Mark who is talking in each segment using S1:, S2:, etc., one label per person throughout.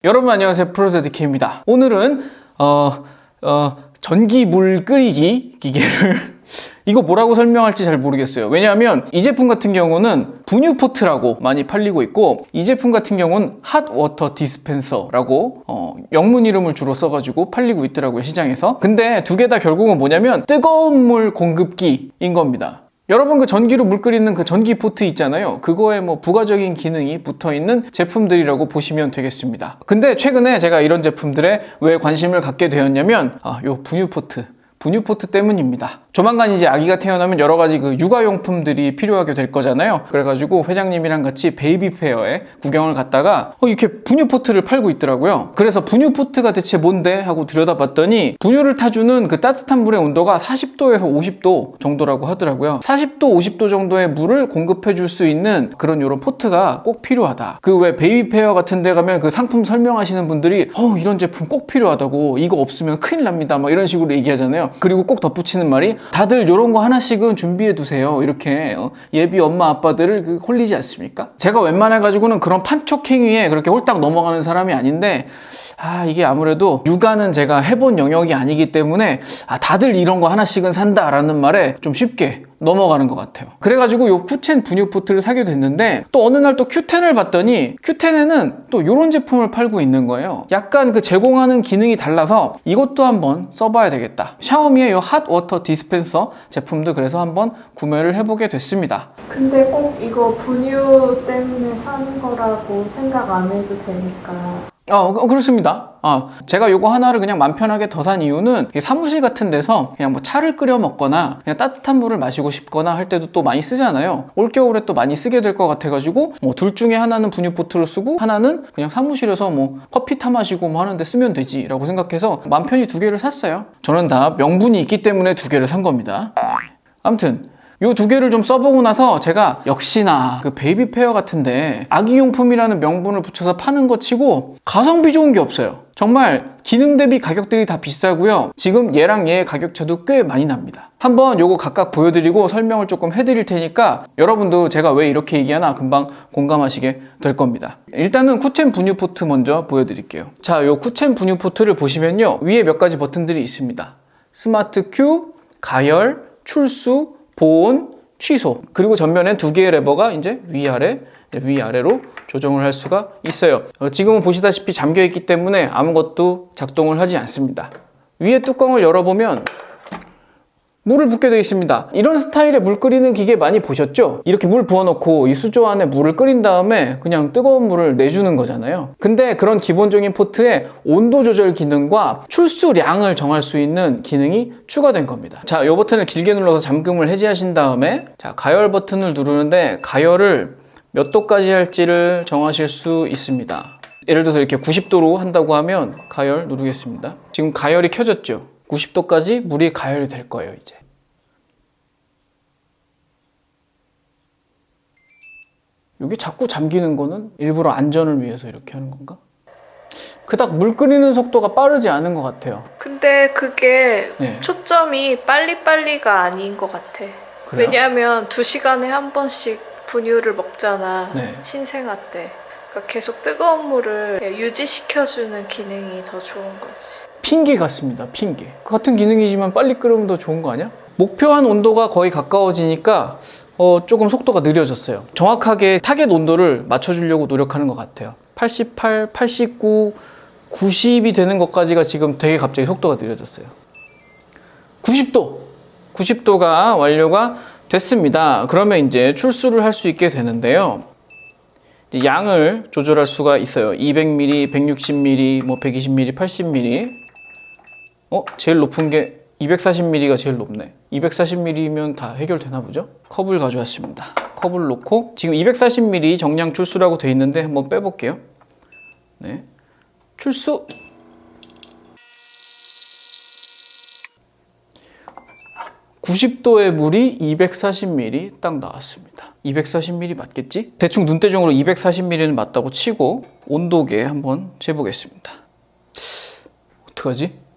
S1: 여러분 안녕하세요, 프로제드K입니다. 오늘은 전기 물 끓이기 기계를 이거 뭐라고 설명할지 잘 모르겠어요. 왜냐하면 이 제품 같은 경우는 분유포트라고 많이 팔리고 있고, 이 제품 같은 경우는 핫워터 디스펜서라고 영문 이름을 주로 써가지고 팔리고 있더라고요, 시장에서. 근데 두 개 다 결국은 뭐냐면 뜨거운 물 공급기인 겁니다. 여러분, 그 전기로 물 끓이는 그 전기 포트 있잖아요. 그거에 뭐 부가적인 기능이 붙어 있는 제품들이라고 보시면 되겠습니다. 근데 최근에 제가 이런 제품들에 왜 관심을 갖게 되었냐면 요 분유포트 때문입니다. 조만간 이제 아기가 태어나면 여러 가지 그 육아용품들이 필요하게 될 거잖아요. 그래가지고 회장님이랑 같이 베이비페어에 구경을 갔다가 이렇게 분유포트를 팔고 있더라고요. 그래서 분유포트가 대체 뭔데 하고 들여다봤더니, 분유를 타주는 그 따뜻한 물의 온도가 40도에서 50도 정도라고 하더라고요. 40도, 50도 정도의 물을 공급해 줄 수 있는 그런 요런 포트가 꼭 필요하다. 그 왜 베이비페어 같은 데 가면 그 상품 설명하시는 분들이 이런 제품 꼭 필요하다고, 이거 없으면 큰일 납니다, 막 이런 식으로 얘기하잖아요. 그리고 꼭 덧붙이는 말이, 다들 이런 거 하나씩은 준비해 두세요. 이렇게 예비 엄마 아빠들을 홀리지 않습니까? 제가 웬만해 가지고는 그런 판촉행위에 그렇게 홀딱 넘어가는 사람이 아닌데, 이게 아무래도 육아는 제가 해본 영역이 아니기 때문에 다들 이런 거 하나씩은 산다라는 말에 좀 쉽게 넘어가는 것 같아요. 그래가지고 요 큐텐 분유포트를 사게 됐는데, 또 어느 날 또 큐텐을 봤더니 큐텐에는 또 요런 제품을 팔고 있는 거예요. 약간 그 제공하는 기능이 달라서 이것도 한번 써봐야 되겠다. 샤오미의 요 핫워터 디스펜서 제품도 그래서 한번 구매를 해보게 됐습니다.
S2: 근데 꼭 이거 분유 때문에 사는 거라고 생각 안 해도 되니까.
S1: 그렇습니다. 제가 요거 하나를 그냥 맘 편하게 더 산 이유는, 사무실 같은 데서 그냥 뭐 차를 끓여 먹거나 그냥 따뜻한 물을 마시고 싶거나 할 때도 또 많이 쓰잖아요. 올겨울에 또 많이 쓰게 될 것 같아가지고 둘 중에 하나는 분유포트를 쓰고 하나는 그냥 사무실에서 뭐 커피 타 마시고 뭐 하는데 쓰면 되지 라고 생각해서 맘 편히 두 개를 샀어요. 저는 다 명분이 있기 때문에 두 개를 산 겁니다. 아무튼 요 두 개를 좀 써보고 나서 제가 역시나 그 베이비페어 같은데 아기용품이라는 명분을 붙여서 파는 거 치고 가성비 좋은 게 없어요. 정말 기능 대비 가격들이 다 비싸고요. 지금 얘랑 얘의 가격차도 꽤 많이 납니다. 한번 요거 각각 보여드리고 설명을 조금 해드릴 테니까 여러분도 제가 왜 이렇게 얘기하나 금방 공감하시게 될 겁니다. 일단은 큐텐 분유포트 먼저 보여드릴게요. 자, 요 큐텐 분유포트를 보시면요, 위에 몇 가지 버튼들이 있습니다. 스마트 큐, 가열, 출수, 보온, 취소, 그리고 전면엔 두 개의 레버가 이제 위아래로 조정을 할 수가 있어요. 지금은 보시다시피 잠겨 있기 때문에 아무것도 작동을 하지 않습니다. 위에 뚜껑을 열어보면 물을 붓게 되어 있습니다. 이런 스타일의 물 끓이는 기계 많이 보셨죠? 이렇게 물 부어놓고 이 수조 안에 물을 끓인 다음에 그냥 뜨거운 물을 내주는 거잖아요. 근데 그런 기본적인 포트에 온도 조절 기능과 출수량을 정할 수 있는 기능이 추가된 겁니다. 자, 이 버튼을 길게 눌러서 잠금을 해제하신 다음에, 자, 가열 버튼을 누르는데 가열을 몇 도까지 할지를 정하실 수 있습니다. 예를 들어서 이렇게 90도로 한다고 하면 가열 누르겠습니다. 지금 가열이 켜졌죠? 90도까지 물이 가열이 될 거예요, 이제. 여기 자꾸 잠기는 거는 일부러 안전을 위해서 이렇게 하는 건가? 그닥 물 끓이는 속도가 빠르지 않은 것 같아요.
S2: 근데 그게
S1: 네.
S2: 초점이 빨리빨리가 아닌 것 같아.
S1: 그래요?
S2: 왜냐하면 2시간에 한 번씩 분유를 먹잖아.
S1: 네.
S2: 신생아 때. 그러니까 계속 뜨거운 물을 유지시켜주는 기능이 더 좋은 거지.
S1: 핑계 같습니다, 핑계. 같은 기능이지만 빨리 끓으면 더 좋은 거 아니야? 목표한 온도가 거의 가까워지니까 조금 속도가 느려졌어요. 정확하게 타겟 온도를 맞춰주려고 노력하는 것 같아요. 88, 89, 90이 되는 것까지가 지금 되게 갑자기 속도가 느려졌어요. 90도가 완료가 됐습니다. 그러면 이제 출수를 할 수 있게 되는데요. 양을 조절할 수가 있어요. 200ml, 160ml, 120ml, 80ml. 제일 높은 게 240ml가 제일 높네. 240ml면 다 해결되나 보죠? 컵을 가져왔습니다. 컵을 놓고 지금 240ml 정량 출수라고 돼 있는데 한번 빼볼게요. 네, 출수! 90도의 물이 240ml 딱 나왔습니다. 240ml 맞겠지? 대충 눈대중으로 240ml는 맞다고 치고 온도계 한번 재보겠습니다. 어떡하지?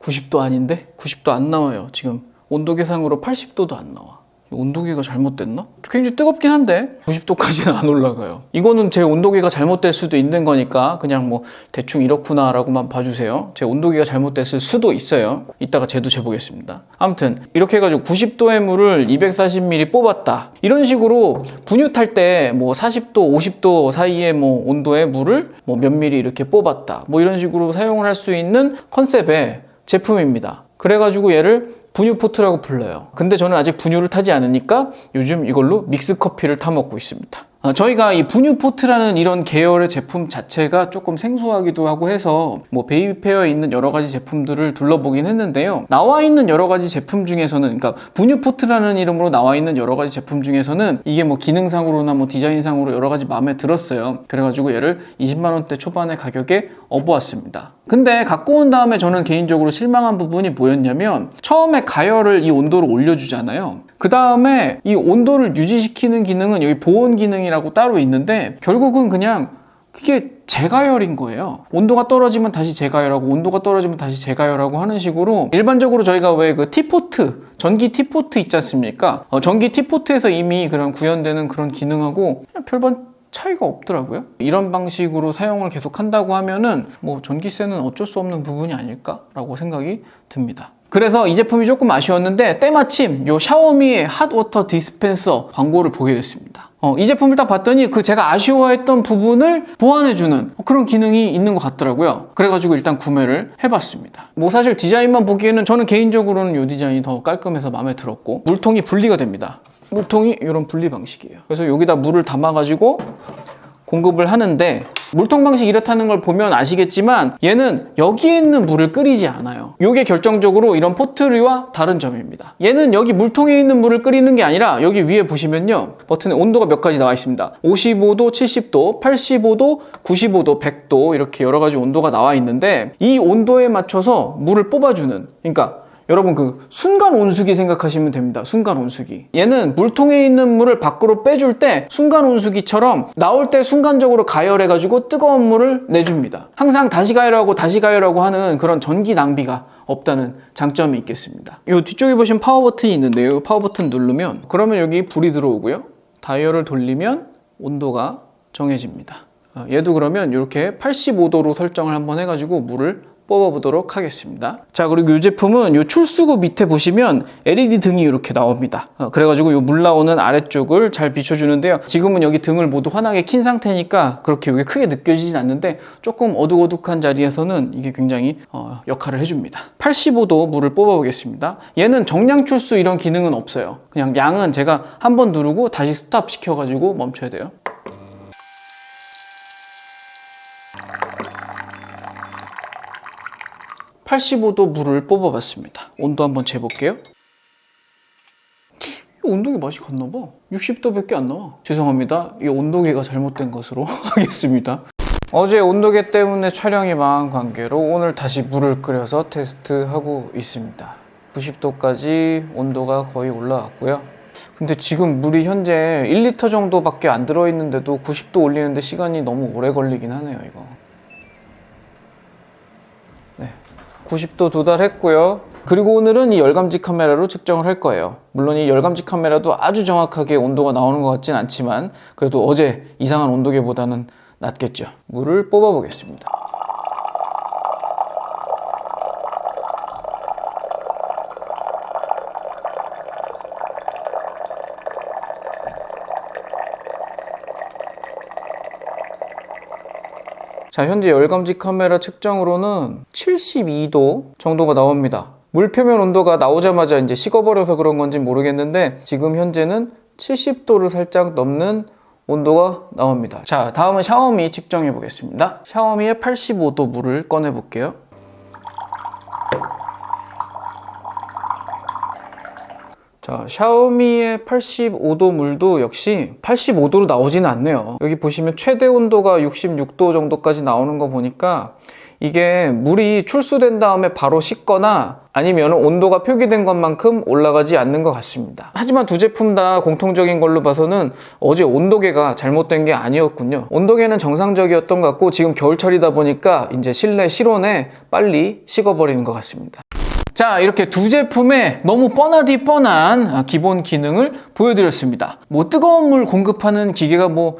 S1: 90도 아닌데? 90도 안 나와요. 지금 온도 계상으로 80도도 안 나와. 온도계가 잘못됐나? 굉장히 뜨겁긴 한데 90도까지는 안 올라가요. 이거는 제 온도계가 잘못될 수도 있는 거니까 그냥 뭐 대충 이렇구나 라고만 봐주세요. 제 온도계가 잘못됐을 수도 있어요. 이따가 제도 재보겠습니다. 아무튼 이렇게 해가지고 90도의 물을 240ml 뽑았다. 이런 식으로 분유 탈 때 뭐 40도, 50도 사이의 뭐 온도의 물을 뭐 몇 미리 이렇게 뽑았다. 뭐 이런 식으로 사용을 할 수 있는 컨셉의 제품입니다. 그래가지고 얘를 분유포트라고 불러요. 근데 저는 아직 분유를 타지 않으니까 요즘 이걸로 믹스커피를 타먹고 있습니다. 저희가 이 분유포트라는 이런 계열의 제품 자체가 조금 생소하기도 하고 해서 뭐 베이비페어에 있는 여러 가지 제품들을 둘러보긴 했는데요. 나와 있는 여러 가지 제품 중에서는, 그러니까 분유포트라는 이름으로 나와 있는 여러 가지 제품 중에서는 이게 뭐 기능상으로나 뭐 디자인상으로 여러 가지 마음에 들었어요. 그래가지고 얘를 20만 원대 초반의 가격에 업어왔습니다. 근데 갖고 온 다음에 저는 개인적으로 실망한 부분이 뭐였냐면, 처음에 가열을 이 온도를 올려주잖아요. 그 다음에 이 온도를 유지시키는 기능은 여기 보온 기능이라고 따로 있는데, 결국은 그냥 그게 재가열인 거예요. 온도가 떨어지면 다시 재가열하고 온도가 떨어지면 다시 재가열하고 하는 식으로, 일반적으로 저희가 왜 그 티포트, 전기 티포트 있지 않습니까? 전기 티포트에서 이미 그런 구현되는 그런 기능하고 그냥 별반 차이가 없더라고요. 이런 방식으로 사용을 계속 한다고 하면은 뭐 전기세는 어쩔 수 없는 부분이 아닐까라고 생각이 듭니다. 그래서 이 제품이 조금 아쉬웠는데 때마침 요 샤오미의 핫워터 디스펜서 광고를 보게 됐습니다. 이 제품을 딱 봤더니 그 제가 아쉬워했던 부분을 보완해주는 그런 기능이 있는 것 같더라고요. 그래가지고 일단 구매를 해봤습니다. 뭐 사실 디자인만 보기에는 저는 개인적으로는 이 디자인이 더 깔끔해서 마음에 들었고, 물통이 분리가 됩니다. 물통이 이런 분리 방식이에요. 그래서 여기다 물을 담아가지고 공급을 하는데, 물통 방식 이렇다는 걸 보면 아시겠지만 얘는 여기에 있는 물을 끓이지 않아요. 이게 결정적으로 이런 포트류와 다른 점입니다. 얘는 여기 물통에 있는 물을 끓이는 게 아니라 여기 위에 보시면요, 버튼에 온도가 몇 가지 나와 있습니다. 55도, 70도, 85도, 95도, 100도 이렇게 여러 가지 온도가 나와 있는데, 이 온도에 맞춰서 물을 뽑아주는, 그러니까 여러분 그 순간 온수기 생각하시면 됩니다. 순간 온수기. 얘는 물통에 있는 물을 밖으로 빼줄 때 순간 온수기처럼 나올 때 순간적으로 가열해가지고 뜨거운 물을 내줍니다. 항상 다시 가열하고 다시 가열하고 하는 그런 전기 낭비가 없다는 장점이 있겠습니다. 이 뒤쪽에 보시면 파워 버튼이 있는데요. 파워 버튼 누르면 그러면 여기 불이 들어오고요. 다이얼을 돌리면 온도가 정해집니다. 얘도 그러면 이렇게 85도로 설정을 한번 해가지고 물을 뽑아보도록 하겠습니다. 자, 그리고 이 제품은 이 출수구 밑에 보시면 LED 등이 이렇게 나옵니다. 그래가지고 이 물 나오는 아래쪽을 잘 비춰주는데요. 지금은 여기 등을 모두 환하게 킨 상태니까 그렇게 이게 크게 느껴지진 않는데, 조금 어둑어둑한 자리에서는 이게 굉장히 역할을 해줍니다. 85도 물을 뽑아보겠습니다. 얘는 정량 출수 이런 기능은 없어요. 그냥 양은 제가 한번 누르고 다시 스탑 시켜가지고 멈춰야 돼요. (85도) 물을 뽑아봤습니다. 온도 한번 재볼게요. 온도계 맛이 갔나봐. 60도밖에 안 나와. 죄송합니다. 이 온도계가 잘못된 것으로 하겠습니다. 어제 온도계 때문에 촬영이 망한 관계로 오늘 다시 물을 끓여서 테스트하고 있습니다. 90도까지 온도가 거의 올라왔고요. 근데 지금 물이 현재 1리터 정도밖에 안 들어있는데도 90도 올리는데 시간이 너무 오래 걸리긴 하네요, 이거. 90도 도달했고요. 그리고 오늘은 이 열감지 카메라로 측정을 할 거예요. 물론 이 열감지 카메라도 아주 정확하게 온도가 나오는 것 같진 않지만 그래도 어제 이상한 온도계보다는 낫겠죠. 물을 뽑아 보겠습니다. 자, 현재 열감지 카메라 측정으로는 72도 정도가 나옵니다. 물 표면 온도가 나오자마자 이제 식어버려서 그런 건지 모르겠는데 지금 현재는 70도를 살짝 넘는 온도가 나옵니다. 자, 다음은 샤오미 측정해 보겠습니다. 샤오미의 85도 물을 꺼내 볼게요. 자, 샤오미의 85도 물도 역시 85도로 나오지는 않네요. 여기 보시면 최대 온도가 66도 정도까지 나오는 거 보니까 이게 물이 출수된 다음에 바로 식거나 아니면 온도가 표기된 것만큼 올라가지 않는 것 같습니다. 하지만 두 제품 다 공통적인 걸로 봐서는 어제 온도계가 잘못된 게 아니었군요. 온도계는 정상적이었던 것 같고 지금 겨울철이다 보니까 이제 실내 실온에 빨리 식어버리는 것 같습니다. 자, 이렇게 두 제품의 너무 뻔하디 뻔한 기본 기능을 보여드렸습니다. 뭐 뜨거운 물 공급하는 기계가 뭐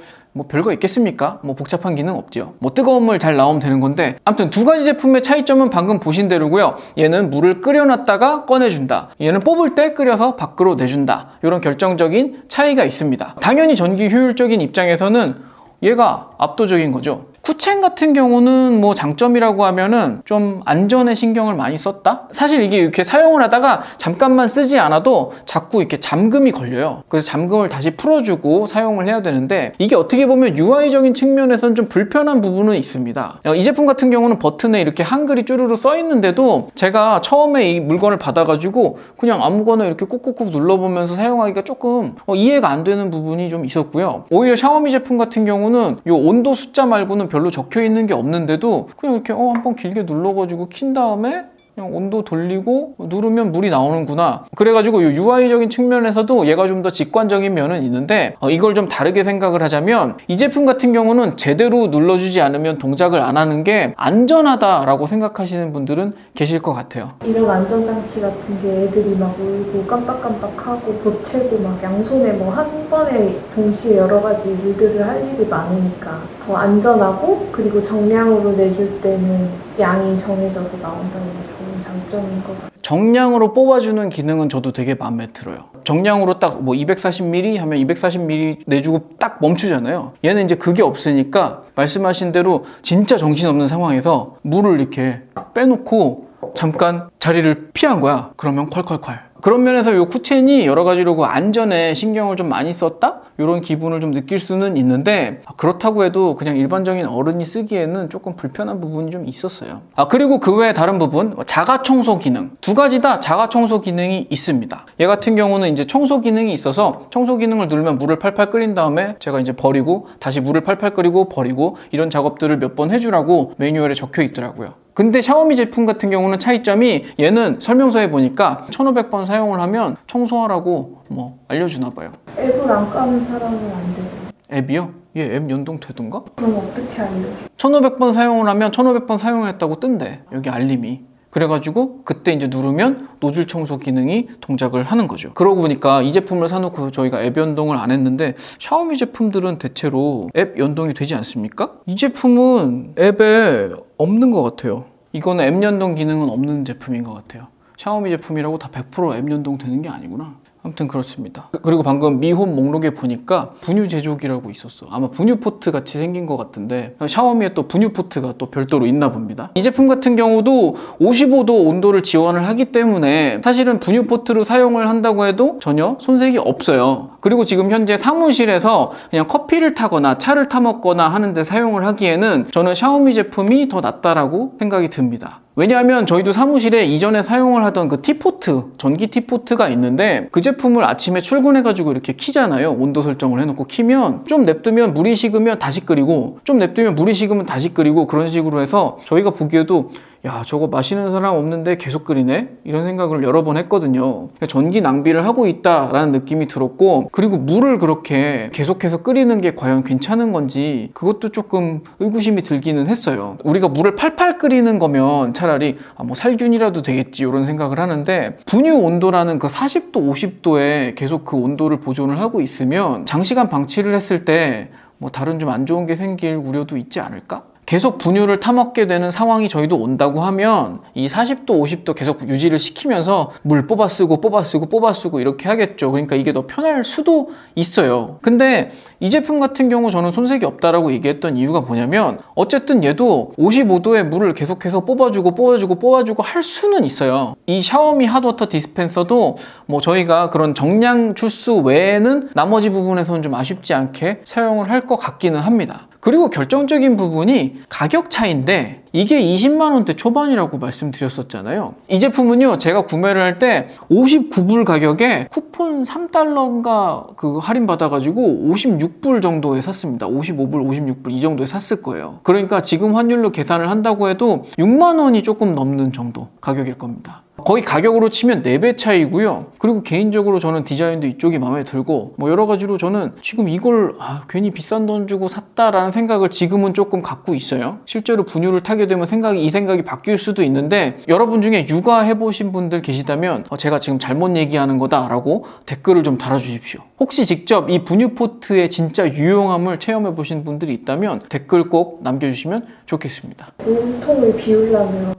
S1: 별거 있겠습니까? 뭐 복잡한 기능 없죠. 뭐 뜨거운 물 잘 나오면 되는 건데, 아무튼 두 가지 제품의 차이점은 방금 보신 대로고요. 얘는 물을 끓여놨다가 꺼내준다. 얘는 뽑을 때 끓여서 밖으로 내준다. 이런 결정적인 차이가 있습니다. 당연히 전기 효율적인 입장에서는 얘가 압도적인 거죠. 쿠첸 같은 경우는 뭐 장점이라고 하면은 좀 안전에 신경을 많이 썼다? 사실 이게 이렇게 사용을 하다가 잠깐만 쓰지 않아도 자꾸 이렇게 잠금이 걸려요. 그래서 잠금을 다시 풀어주고 사용을 해야 되는데, 이게 어떻게 보면 UI적인 측면에서는 좀 불편한 부분은 있습니다. 이 제품 같은 경우는 버튼에 이렇게 한글이 쭈루루 써 있는데도 제가 처음에 이 물건을 받아가지고 그냥 아무거나 이렇게 꾹꾹꾹 눌러보면서 사용하기가 조금 이해가 안 되는 부분이 좀 있었고요. 오히려 샤오미 제품 같은 경우는 이 온도 숫자 말고는 별로 적혀 있는 게 없는데도 그냥 이렇게 한번 길게 눌러가지고 킨 다음에 그냥 온도 돌리고 누르면 물이 나오는구나. 그래가지고 이 UI적인 측면에서도 얘가 좀 더 직관적인 면은 있는데, 이걸 좀 다르게 생각을 하자면 이 제품 같은 경우는 제대로 눌러주지 않으면 동작을 안 하는 게 안전하다라고 생각하시는 분들은 계실 것 같아요.
S3: 이런 안전장치 같은 게 애들이 막 울고 깜빡깜빡하고 보채고 막 양손에 뭐 한 번에 동시에 여러 가지 일들을 할 일이 많으니까 더 안전하고, 그리고 정량으로 내줄 때는 양이 정해져서 나온다는 게 좋은 장점인 것 같아요.
S1: 정량으로 뽑아주는 기능은 저도 되게 마음에 들어요. 정량으로 딱 뭐 240ml 하면 240ml 내주고 딱 멈추잖아요. 얘는 이제 그게 없으니까 말씀하신 대로 진짜 정신없는 상황에서 물을 이렇게 빼놓고 잠깐 자리를 피한 거야. 그러면 콸콸콸. 그런 면에서 이 쿠첸이 여러 가지로 안전에 신경을 좀 많이 썼다? 이런 기분을 좀 느낄 수는 있는데, 그렇다고 해도 그냥 일반적인 어른이 쓰기에는 조금 불편한 부분이 좀 있었어요. 그리고 그 외에 다른 부분, 자가 청소 기능. 두 가지 다 자가 청소 기능이 있습니다. 얘 같은 경우는 이제 청소 기능이 있어서 청소 기능을 누르면 물을 팔팔 끓인 다음에 제가 이제 버리고 다시 물을 팔팔 끓이고 버리고 이런 작업들을 몇 번 해주라고 매뉴얼에 적혀 있더라고요. 근데 샤오미 제품 같은 경우는 차이점이, 얘는 설명서에 보니까 1500번 사용을 하면 청소하라고 뭐 알려주나 봐요.
S3: 앱을 안 까는 사람은 안 돼요.
S1: 앱이요? 얘 앱 연동되던가?
S3: 그럼 어떻게 알려줘?
S1: 1500번 사용을 하면 1500번 사용했다고 뜬대, 여기 알림이. 그래가지고 그때 이제 누르면 노즐 청소 기능이 동작을 하는 거죠. 그러고 보니까 이 제품을 사놓고 저희가 앱 연동을 안 했는데, 샤오미 제품들은 대체로 앱 연동이 되지 않습니까? 이 제품은 앱에 없는 것 같아요. 이거는 앱 연동 기능은 없는 제품인 것 같아요. 샤오미 제품이라고 다 100% 앱 연동 되는 게 아니구나. 아무튼 그렇습니다. 그리고 방금 미홈 목록에 보니까 분유 제조기라고 있었어. 아마 분유 포트 같이 생긴 것 같은데, 샤오미에 또 분유 포트가 또 별도로 있나 봅니다. 이 제품 같은 경우도 55도 온도를 지원을 하기 때문에 사실은 분유 포트로 사용을 한다고 해도 전혀 손색이 없어요. 그리고 지금 현재 사무실에서 그냥 커피를 타거나 차를 타 먹거나 하는데 사용을 하기에는 저는 샤오미 제품이 더 낫다라고 생각이 듭니다. 왜냐하면 저희도 사무실에 이전에 사용을 하던 그 티포트, 전기 티포트가 있는데, 그 제품을 아침에 출근해가지고 이렇게 키잖아요. 온도 설정을 해놓고 키면 좀 냅두면 물이 식으면 다시 끓이고, 좀 냅두면 물이 식으면 다시 끓이고, 그런 식으로 해서 저희가 보기에도 야, 저거 마시는 사람 없는데 계속 끓이네? 이런 생각을 여러 번 했거든요. 전기 낭비를 하고 있다라는 느낌이 들었고, 그리고 물을 그렇게 계속해서 끓이는 게 과연 괜찮은 건지 그것도 조금 의구심이 들기는 했어요. 우리가 물을 팔팔 끓이는 거면 차라리 뭐 살균이라도 되겠지 이런 생각을 하는데, 분유 온도라는 그 40도, 50도에 계속 그 온도를 보존을 하고 있으면 장시간 방치를 했을 때 뭐 다른 좀 안 좋은 게 생길 우려도 있지 않을까? 계속 분유를 타먹게 되는 상황이 저희도 온다고 하면 이 40도, 50도 계속 유지를 시키면서 물 뽑아 쓰고 이렇게 하겠죠. 그러니까 이게 더 편할 수도 있어요. 근데 이 제품 같은 경우 저는 손색이 없다라고 얘기했던 이유가 뭐냐면, 어쨌든 얘도 55도에 물을 계속해서 뽑아주고 할 수는 있어요. 이 샤오미 핫워터 디스펜서도 뭐 저희가 그런 정량 출수 외에는 나머지 부분에서는 좀 아쉽지 않게 사용을 할 것 같기는 합니다. 그리고 결정적인 부분이 가격 차이인데, 이게 20만 원대 초반이라고 말씀드렸었잖아요. 이 제품은요, 제가 구매를 할 때 59불 가격에 쿠폰 3달러인가 그 할인 받아가지고 56불 정도에 샀습니다. 55불, 56불 이 정도에 샀을 거예요. 그러니까 지금 환율로 계산을 한다고 해도 6만 원이 조금 넘는 정도 가격일 겁니다. 거의 가격으로 치면 4배 차이고요. 그리고 개인적으로 저는 디자인도 이쪽이 마음에 들고 뭐 여러 가지로 저는 지금 이걸 괜히 비싼 돈 주고 샀다라는 생각을 지금은 조금 갖고 있어요. 실제로 분유를 타게 되면 이 생각이 바뀔 수도 있는데 여러분 중에 육아해보신 분들 계시다면 제가 지금 잘못 얘기하는 거다라고 댓글을 좀 달아주십시오. 혹시 직접 이 분유포트의 진짜 유용함을 체험해보신 분들이 있다면 댓글 꼭 남겨주시면 좋겠습니다.
S3: 물통을 비우려면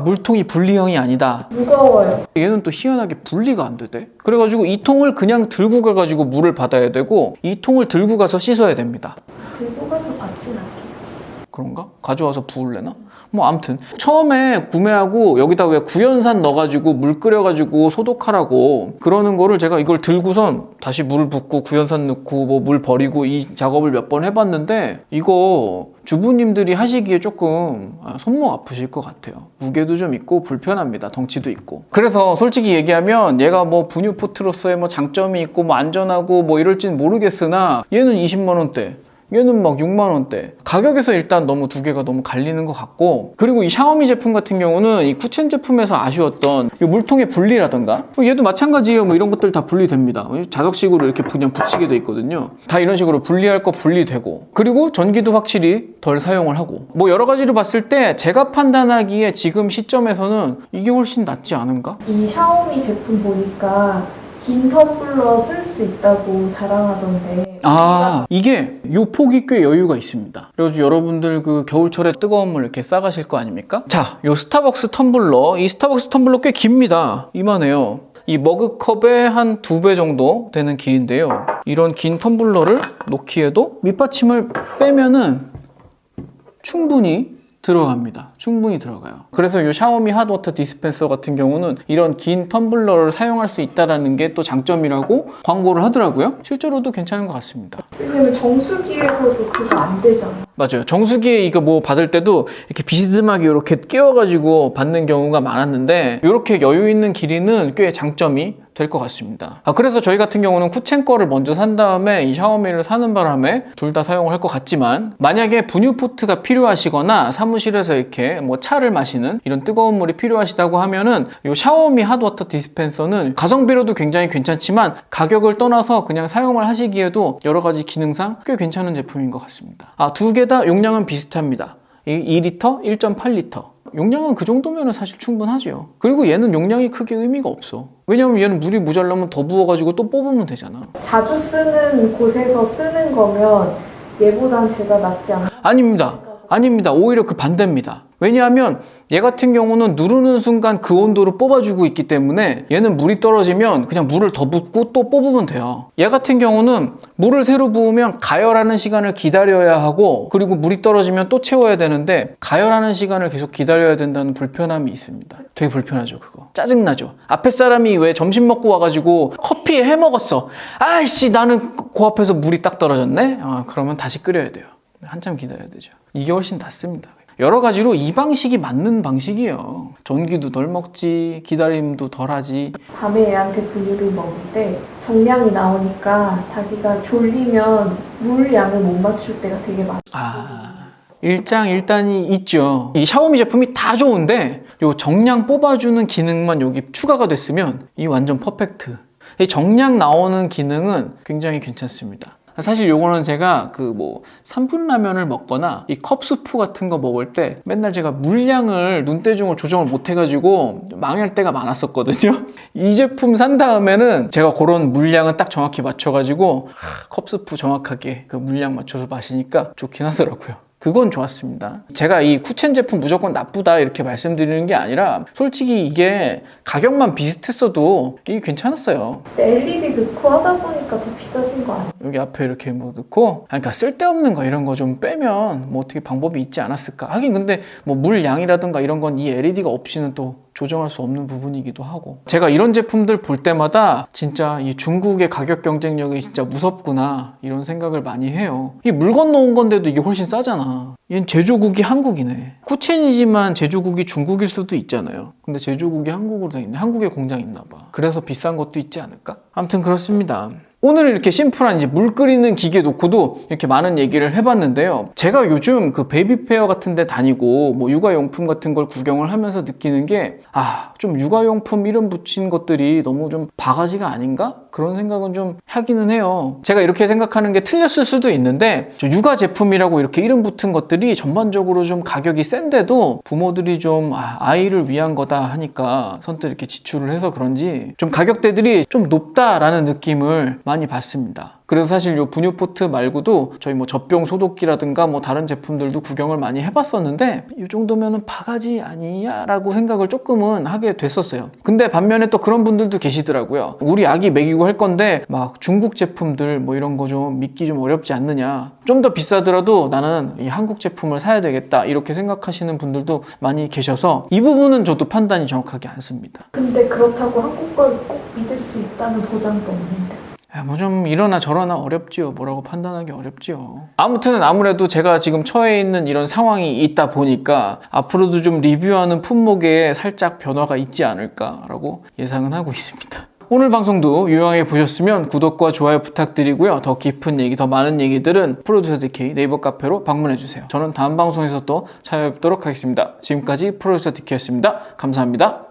S1: 물통이 분리형이 아니다.
S3: 무거워요.
S1: 얘는 또 희한하게 분리가 안 되대. 그래가지고 이 통을 그냥 들고 가가지고 물을 받아야 되고 이 통을 들고 가서 씻어야 됩니다.
S3: 들고 가서 받진 않겠지.
S1: 그런가? 가져와서 부을래나? 뭐 아무튼 처음에 구매하고 여기다 왜 구연산 넣어가지고 물 끓여가지고 소독하라고 그러는 거를 제가 이걸 들고선 다시 물 붓고 구연산 넣고 뭐 물 버리고 이 작업을 몇 번 해봤는데 이거 주부님들이 하시기에 조금 손목 아프실 것 같아요. 무게도 좀 있고 불편합니다. 덩치도 있고. 그래서 솔직히 얘기하면 얘가 뭐 분유포트로서의 뭐 장점이 있고 뭐 안전하고 뭐 이럴진 모르겠으나 얘는 20만 원대. 얘는 막 6만 원대. 가격에서 일단 너무 두 개가 너무 갈리는 것 같고 그리고 이 샤오미 제품 같은 경우는 이 쿠첸 제품에서 아쉬웠던 이 물통의 분리라던가 얘도 마찬가지예요. 뭐 이런 것들 다 분리됩니다. 자석식으로 이렇게 그냥 붙이게 돼 있거든요. 다 이런 식으로 분리할 거 분리되고 그리고 전기도 확실히 덜 사용을 하고 뭐 여러 가지로 봤을 때 제가 판단하기에 지금 시점에서는 이게 훨씬 낫지 않은가?
S3: 이 샤오미 제품 보니까 긴 텀블러 쓸 수 있다고 자랑하던데
S1: 이게 요 폭이 꽤 여유가 있습니다. 그래서 여러분들 그 겨울철에 뜨거운 물 이렇게 싸가실 거 아닙니까? 자, 요 스타벅스 텀블러 이 스타벅스 텀블러 꽤 깁니다. 이만해요. 이 머그컵의 한 2배 정도 되는 길인데요. 이런 긴 텀블러를 놓기에도 밑받침을 빼면은 충분히 들어갑니다. 충분히 들어가요. 그래서 이 샤오미 핫워터 디스펜서 같은 경우는 이런 긴 텀블러를 사용할 수 있다는 게 또 장점이라고 광고를 하더라고요. 실제로도 괜찮은 것 같습니다.
S3: 왜냐면 정수기에서도 그거 안 되잖아.
S1: 맞아요. 정수기에 이거 뭐 받을 때도 이렇게 비스듬하게 이렇게 끼워가지고 받는 경우가 많았는데 이렇게 여유 있는 길이는 꽤 장점이 될 것 같습니다. 그래서 저희 같은 경우는 쿠첸 거를 먼저 산 다음에 이 샤오미를 사는 바람에 둘 다 사용을 할 것 같지만 만약에 분유포트가 필요하시거나 사무실에서 이렇게 뭐 차를 마시는 이런 뜨거운 물이 필요하시다고 하면은 이 샤오미 핫워터 디스펜서는 가성비로도 굉장히 괜찮지만 가격을 떠나서 그냥 사용을 하시기에도 여러 가지 기능상 꽤 괜찮은 제품인 것 같습니다. 두 개 다 용량은 비슷합니다. 2리터, 1.8리터. 용량은 그 정도면 사실 충분하죠. 그리고 얘는 용량이 크게 의미가 없어. 왜냐면 얘는 물이 모자라면 더 부어가지고 또 뽑으면 되잖아.
S3: 자주 쓰는 곳에서 쓰는 거면 얘보단 제가 낫지 않나?
S1: 아닙니다. 오히려 그 반대입니다. 왜냐하면 얘 같은 경우는 누르는 순간 그 온도로 뽑아주고 있기 때문에 얘는 물이 떨어지면 그냥 물을 더 붓고 또 뽑으면 돼요. 얘 같은 경우는 물을 새로 부으면 가열하는 시간을 기다려야 하고 그리고 물이 떨어지면 또 채워야 되는데 가열하는 시간을 계속 기다려야 된다는 불편함이 있습니다. 되게 불편하죠 그거. 짜증나죠. 앞에 사람이 왜 점심 먹고 와가지고 커피 해 먹었어. 아이씨 나는 그 앞에서 물이 딱 떨어졌네. 그러면 다시 끓여야 돼요. 한참 기다려야 되죠. 이게 훨씬 낫습니다. 여러 가지로 이 방식이 맞는 방식이에요. 전기도 덜 먹지, 기다림도 덜 하지.
S3: 밤에 애한테 분유를 먹는데 정량이 나오니까 자기가 졸리면 물 양을 못 맞출 때가 되게 많아.
S1: 일장일단이 있죠. 이 샤오미 제품이 다 좋은데 요 정량 뽑아주는 기능만 여기 추가가 됐으면 이 완전 퍼펙트. 이 정량 나오는 기능은 굉장히 괜찮습니다. 사실 요거는 제가 그 뭐 3분 라면을 먹거나 이 컵수프 같은 거 먹을 때 맨날 제가 물량을 눈대중을 조정을 못 해가지고 망할 때가 많았었거든요. 이 제품 산 다음에는 제가 그런 물량은 딱 정확히 맞춰가지고 컵수프 정확하게 그 물량 맞춰서 마시니까 좋긴 하더라고요. 그건 좋았습니다. 제가 이 쿠첸 제품 무조건 나쁘다 이렇게 말씀드리는 게 아니라 솔직히 이게 가격만 비슷했어도 이게 괜찮았어요.
S3: LED 넣고 하다 보니까 더 비싸진 거 아니야?
S1: 여기 앞에 이렇게 뭐 넣고 그러니까 쓸데없는 거 이런 거 좀 빼면 뭐 어떻게 방법이 있지 않았을까 하긴 근데 뭐 물량이라든가 이런 건 이 LED가 없이는 또 조정할 수 없는 부분이기도 하고 제가 이런 제품들 볼 때마다 진짜 이 중국의 가격 경쟁력이 진짜 무섭구나 이런 생각을 많이 해요. 이 물 건너온 건데도 이게 훨씬 싸잖아. 얘는 제조국이 한국이네. 쿠첸이지만 제조국이 중국일 수도 있잖아요. 근데 제조국이 한국으로 돼 있네. 한국에 공장이 있나 봐. 그래서 비싼 것도 있지 않을까? 아무튼 그렇습니다. 오늘 이렇게 심플한 이제 물 끓이는 기계 놓고도 이렇게 많은 얘기를 해봤는데요. 제가 요즘 그 베이비페어 같은 데 다니고 뭐 육아용품 같은 걸 구경을 하면서 느끼는 게 좀 육아용품 이름 붙인 것들이 너무 좀 바가지가 아닌가? 그런 생각은 좀 하기는 해요. 제가 이렇게 생각하는 게 틀렸을 수도 있는데 저 육아 제품이라고 이렇게 이름 붙은 것들이 전반적으로 좀 가격이 센데도 부모들이 좀 아이를 위한 거다 하니까 선뜻 이렇게 지출을 해서 그런지 좀 가격대들이 좀 높다라는 느낌을 많이 받습니다. 그래서 사실 요 분유포트 말고도 저희 뭐 젖병 소독기라든가 뭐 다른 제품들도 구경을 많이 해봤었는데 이 정도면은 바가지 아니냐 라고 생각을 조금은 하게 됐었어요. 근데 반면에 또 그런 분들도 계시더라고요. 우리 아기 먹이고 할 건데 막 중국 제품들 뭐 이런 거 좀 믿기 좀 어렵지 않느냐, 좀 더 비싸더라도 나는 이 한국 제품을 사야 되겠다 이렇게 생각하시는 분들도 많이 계셔서 이 부분은 저도 판단이 정확하게 않습니다.
S3: 근데 그렇다고 한국 걸 꼭 믿을 수 있다는 보장도 없는데.
S1: 뭐 좀 이러나 저러나 어렵지요. 뭐라고 판단하기 어렵지요. 아무튼 아무래도 제가 지금 처해 있는 이런 상황이 있다 보니까 앞으로도 좀 리뷰하는 품목에 살짝 변화가 있지 않을까라고 예상은 하고 있습니다. 오늘 방송도 유용하게 보셨으면 구독과 좋아요 부탁드리고요. 더 깊은 얘기, 더 많은 얘기들은 프로듀서 DK 네이버 카페로 방문해주세요. 저는 다음 방송에서 또 찾아뵙도록 하겠습니다. 지금까지 프로듀서 DK였습니다. 감사합니다.